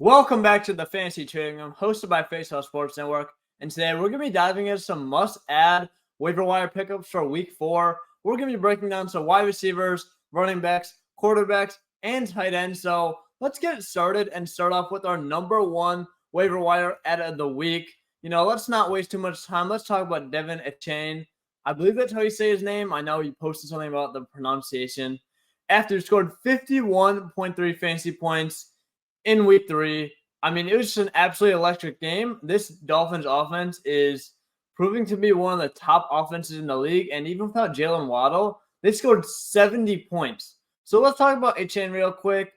Welcome back to the Fantasy Trading Room, hosted by Faceoff Sports Network. And today we're going to be diving into some must-add waiver wire pickups for Week 4. We're going to be breaking down some wide receivers, running backs, quarterbacks, and tight ends. So let's get it started and start off with our number one waiver wire add of the week. Let's not waste too much time. Let's talk about Devin Achane. I believe that's how you say his name. I know he posted something about the pronunciation. After he scored 51.3 fantasy points in Week 3. It was just an absolutely electric game. This Dolphins offense is proving to be one of the top offenses in the league, and even without Jalen Waddle, they scored 70 points. So let's talk about Achane real quick.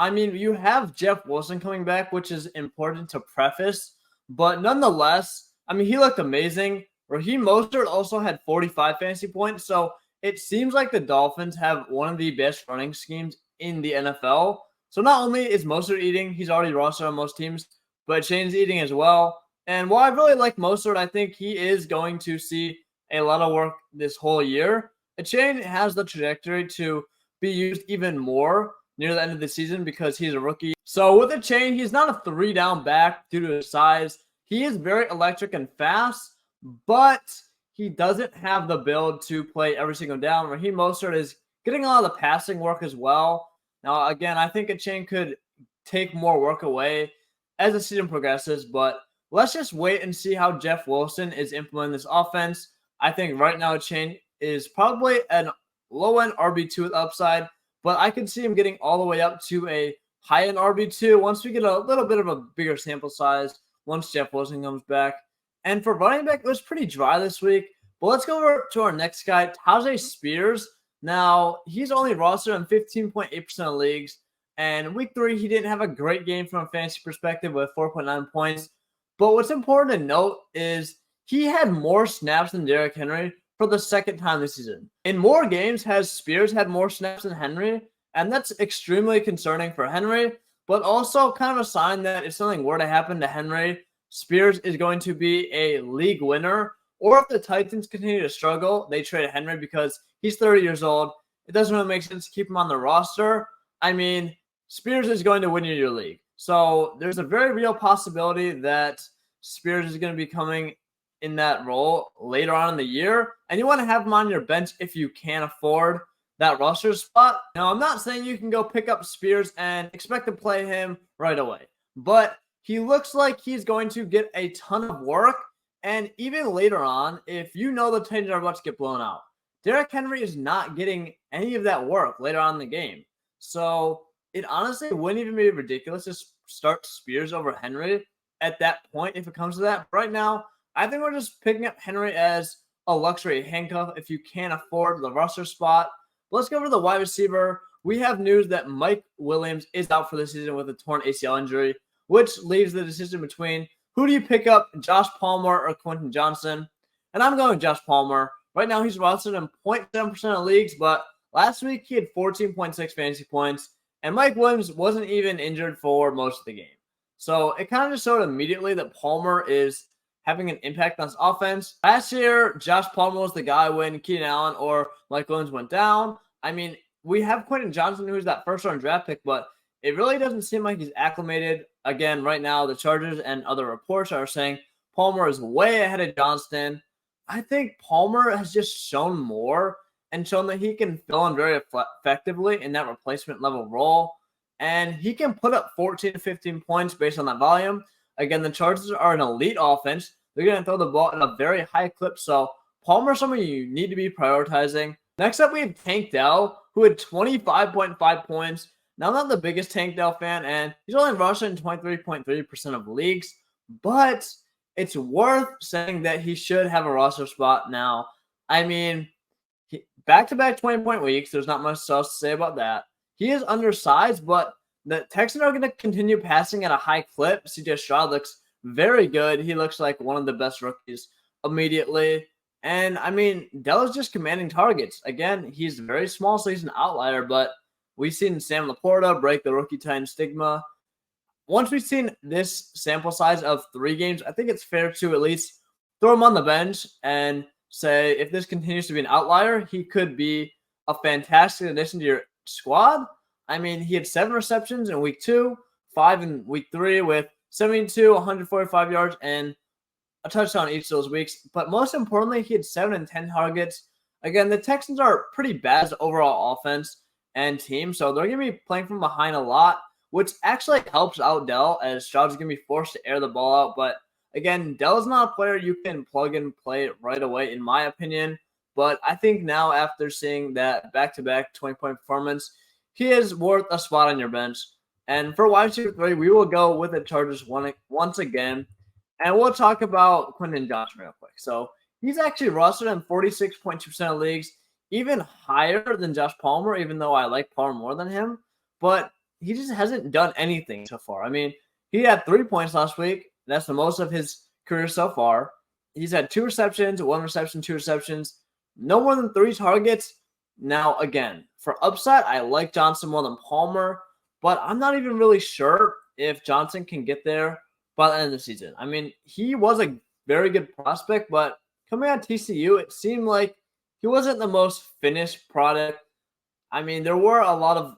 You have Jeff Wilson coming back, which is important to preface, but nonetheless, he looked amazing. Raheem Mostert also had 45 fantasy points, so it seems like the Dolphins have one of the best running schemes in the NFL. So not only is Mostert eating, he's already rostered on most teams, but Shane's eating as well. And while I really like Mostert, I think he is going to see a lot of work this whole year. Achane has the trajectory to be used even more near the end of the season because he's a rookie. So with Achane, he's not a 3-down back due to his size. He is very electric and fast, but he doesn't have the build to play every single down. Raheem Mostert is getting a lot of the passing work as well. Now, again, I think Achane could take more work away as the season progresses, but let's just wait and see how Jeff Wilson is implementing this offense. I think right now Achane is probably an low-end RB2 with upside, but I could see him getting all the way up to a high-end RB2 once we get a little bit of a bigger sample size, once Jeff Wilson comes back. And for running back, it was pretty dry this week, but let's go over to our next guy, Tyjae Spears. Now, he's only rostered in 15.8% of leagues, and Week 3, he didn't have a great game from a fantasy perspective with 4.9 points. But what's important to note is he had more snaps than Derrick Henry for the second time this season. In more games, has Spears had more snaps than Henry, and that's extremely concerning for Henry, but also kind of a sign that if something were to happen to Henry, Spears is going to be a league winner. Or if the Titans continue to struggle, they trade Henry because he's 30 years old. It doesn't really make sense to keep him on the roster. Spears is going to win you your league. So there's a very real possibility that Spears is going to be coming in that role later on in the year. And you want to have him on your bench if you can afford that roster spot. Now, I'm not saying you can go pick up Spears and expect to play him right away. But he looks like he's going to get a ton of work. And even later on, if you know the Titans are about to get blown out, Derrick Henry is not getting any of that work later on in the game. So it honestly wouldn't even be ridiculous to start Spears over Henry at that point if it comes to that. Right now, I think we're just picking up Henry as a luxury handcuff if you can't afford the roster spot. But let's go over to the wide receiver. We have news that Mike Williams is out for the season with a torn ACL injury, which leaves the decision between who do you pick up, Josh Palmer or Quentin Johnston? And I'm going with Josh Palmer. Right now, he's rostered in 0.7% of leagues, but last week he had 14.6 fantasy points, and Mike Williams wasn't even injured for most of the game. So it kind of just showed immediately that Palmer is having an impact on his offense. Last year, Josh Palmer was the guy when Keenan Allen or Mike Williams went down. We have Quentin Johnston, who's that first-round draft pick, but it really doesn't seem like he's acclimated. Again, right now, the Chargers and other reports are saying Palmer is way ahead of Johnston. I think Palmer has just shown more and shown that he can fill in very effectively in that replacement level role. And he can put up 14 to 15 points based on that volume. Again, the Chargers are an elite offense. They're going to throw the ball at a very high clip. So Palmer is someone you need to be prioritizing. Next up, we have Tank Dell, who had 25.5 points. Now, I'm not the biggest Tank Dell fan, and he's only rostered in 23.3% of leagues, but it's worth saying that he should have a roster spot now. Back-to-back 20-point weeks, there's not much else to say about that. He is undersized, but the Texans are going to continue passing at a high clip. CJ Stroud looks very good. He looks like one of the best rookies immediately. And, Dell is just commanding targets. Again, he's very small, so he's an outlier, but we've seen Sam Laporta break the rookie Titan stigma. Once we've seen this sample size of 3 games, I think it's fair to at least throw him on the bench and say if this continues to be an outlier, he could be a fantastic addition to your squad. He had 7 receptions in week 2, 5 in week 3 with 72, 145 yards, and a touchdown each of those weeks. But most importantly, he had 7 and 10 targets. Again, the Texans are pretty bad as overall offense and team, so they're going to be playing from behind a lot, which actually helps out Dell, as Stroud's going to be forced to air the ball out. But again, Dell's not a player you can plug and play right away, in my opinion. But I think now, after seeing that back-to-back 20-point performance, he is worth a spot on your bench. And for wide receiver 3, we will go with the Chargers once again. And we'll talk about Quentin Johnston real quick. So he's actually rostered in 46.2% of leagues, even higher than Josh Palmer, even though I like Palmer more than him. But he just hasn't done anything so far. I mean, he had 3 points last week. That's the most of his career so far. He's had 2 receptions, 1 reception, 2 receptions. No more than 3 targets. Now, again, for upside, I like Johnston more than Palmer, but I'm not even really sure if Johnston can get there by the end of the season. I mean, he was a very good prospect, but coming out of TCU, it seemed like he wasn't the most finished product. I mean, there were a lot of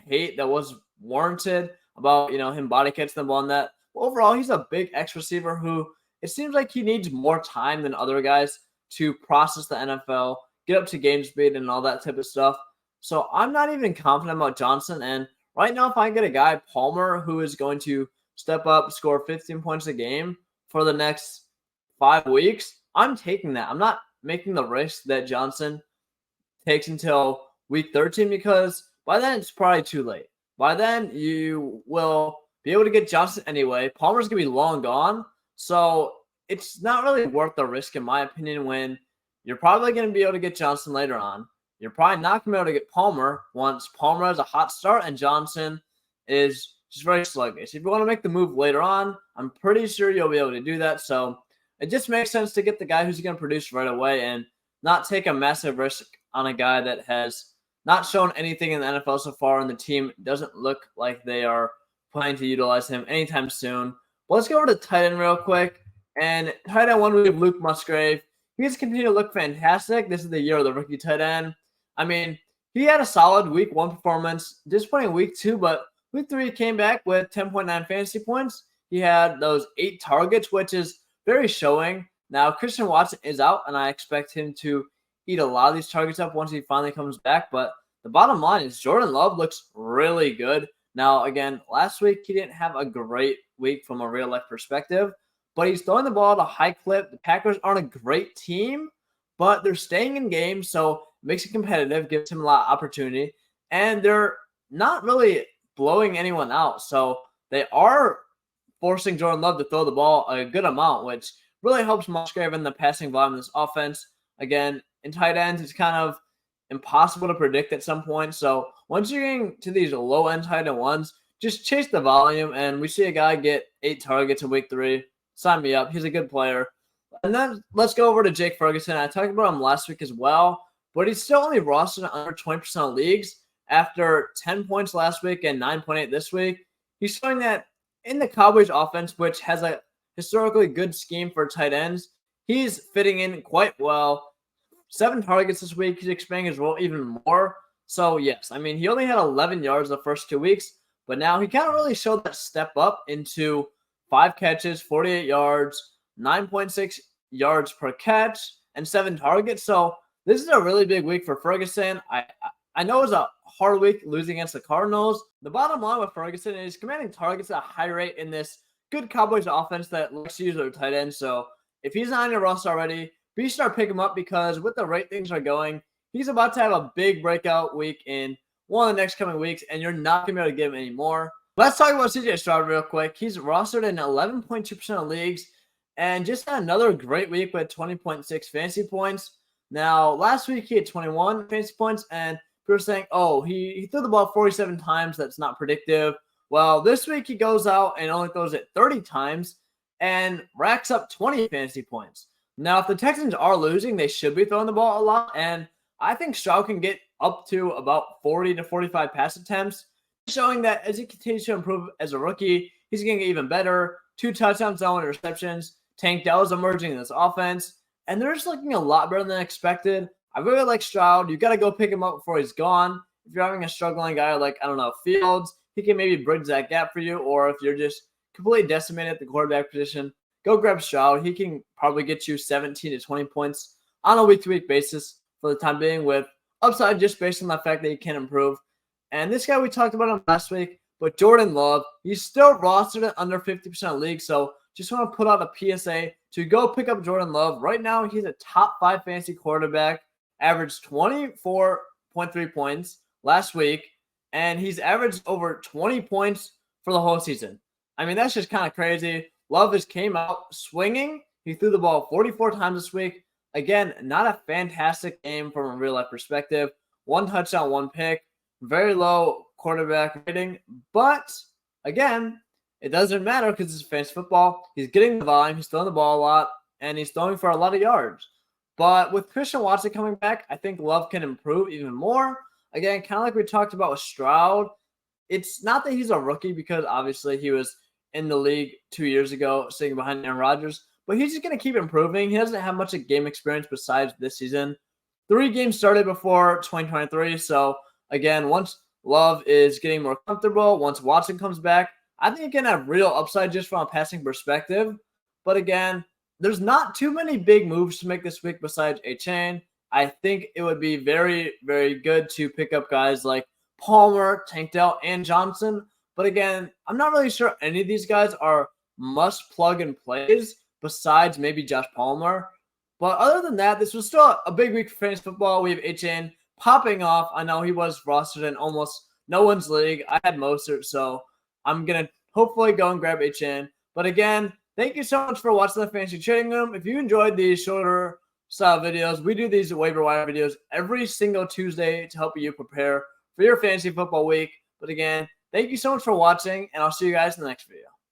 hate that was warranted about, him body catching the ball on that. Overall, he's a big X receiver who it seems like he needs more time than other guys to process the NFL, get up to game speed and all that type of stuff. So I'm not even confident about Johnston. And right now, if I get a guy, Palmer, who is going to step up, score 15 points a game for the next 5 weeks, I'm taking that. I'm not making the risk that Johnston takes until week 13, because by then it's probably too late. By then, you will be able to get Johnston anyway. Palmer's going to be long gone. So it's not really worth the risk, in my opinion, when you're probably going to be able to get Johnston later on. You're probably not going to be able to get Palmer once Palmer has a hot start and Johnston is just very sluggish. If you want to make the move later on, I'm pretty sure you'll be able to do that. So it just makes sense to get the guy who's going to produce right away and not take a massive risk on a guy that has not shown anything in the NFL so far, and the team doesn't look like they are planning to utilize him anytime soon. Well, let's go over to tight end real quick. And tight end 1, we have Luke Musgrave. He's continued to look fantastic. This is the year of the rookie tight end. I mean, he had a solid week 1 performance, disappointing week 2, but week 3 he came back with 10.9 fantasy points. He had those 8 targets, which is very showing. Now, Christian Watson is out, and I expect him to eat a lot of these targets up once he finally comes back. But the bottom line is Jordan Love looks really good. Now, again, last week he didn't have a great week from a real-life perspective, but he's throwing the ball at a high clip. The Packers aren't a great team, but they're staying in games, so it makes it competitive, gives him a lot of opportunity, and they're not really blowing anyone out. So they are forcing Jordan Love to throw the ball a good amount, which really helps Musgrave in the passing volume of this offense. Again, in tight ends, it's kind of impossible to predict at some point. So once you're getting to these low-end tight end ones, just chase the volume, and we see a guy get 8 targets in week 3. Sign me up. He's a good player. And then let's go over to Jake Ferguson. I talked about him last week as well, but he's still only rostered under 20% of leagues after 10 points last week and 9.8 this week. He's showing that in the Cowboys offense, which has a historically good scheme for tight ends, he's fitting in quite well. 7 targets this week. He's expanding his role even more. So, yes, I mean, he only had 11 yards the first 2 weeks, but now he kind of really showed that step up into 5 catches, 48 yards, 9.6 yards per catch, and 7 targets. So this is a really big week for Ferguson. I know it was a hard week losing against the Cardinals. The bottom line with Ferguson is commanding targets at a high rate in this good Cowboys offense that likes to use their tight end. So if he's not on your roster already, be sure to pick him up, because with the rate things are going, he's about to have a big breakout week in one of the next coming weeks, and you're not going to be able to get him anymore. Let's talk about CJ Stroud real quick. He's rostered in 11.2% of leagues and just had another great week with 20.6 fantasy points. Now, last week he had 21 fantasy points, and people are saying, oh, he threw the ball 47 times. That's not predictive. Well, this week he goes out and only throws it 30 times and racks up 20 fantasy points. Now, if the Texans are losing, they should be throwing the ball a lot, and I think Stroud can get up to about 40 to 45 pass attempts, showing that as he continues to improve as a rookie, he's going to get even better. 2 touchdowns, no interceptions. Tank Dell is emerging in this offense, and they're just looking a lot better than expected. I really like Stroud. You got to go pick him up before he's gone. If you're having a struggling guy like, I don't know, Fields, he can maybe bridge that gap for you. Or if you're just completely decimated at the quarterback position, go grab Stroud. He can probably get you 17 to 20 points on a week-to-week basis for the time being, with upside just based on the fact that he can improve. And this guy, we talked about him last week, but Jordan Love, he's still rostered at under 50% of league. So just want to put out a PSA to go pick up Jordan Love. Right now, he's a top 5 fantasy quarterback, averaged 24.3 points last week, and he's averaged over 20 points for the whole season. I mean, that's just kind of crazy. Love just came out swinging. He threw the ball 44 times this week. Again, not a fantastic game from a real-life perspective. 1 touchdown, 1 pick. Very low quarterback rating. But, again, it doesn't matter because it's fantasy football. He's getting the volume. He's throwing the ball a lot. And he's throwing for a lot of yards. But with Christian Watson coming back, I think Love can improve even more. Again, kind of like we talked about with Stroud, it's not that he's a rookie because obviously he was in the league 2 years ago sitting behind Aaron Rodgers, but he's just going to keep improving. He doesn't have much of game experience besides this season. 3 games started before 2023, so again, once Love is getting more comfortable, once Watson comes back, I think he can have real upside just from a passing perspective. But again, there's not too many big moves to make this week besides Achane. I think it would be very, very good to pick up guys like Palmer, Tank Dell, and Johnson. But again, I'm not really sure any of these guys are must plug and plays besides maybe Josh Palmer. But other than that, this was still a big week for fantasy football. We have Achane popping off. I know he was rostered in almost no one's league. I had Mostert, so I'm going to hopefully go and grab Achane. But again, thank you so much for watching the Fantasy Trading Room. If you enjoyed these shorter style videos, we do these waiver wire videos every single Tuesday to help you prepare for your fantasy football week. But again, thank you so much for watching, and I'll see you guys in the next video.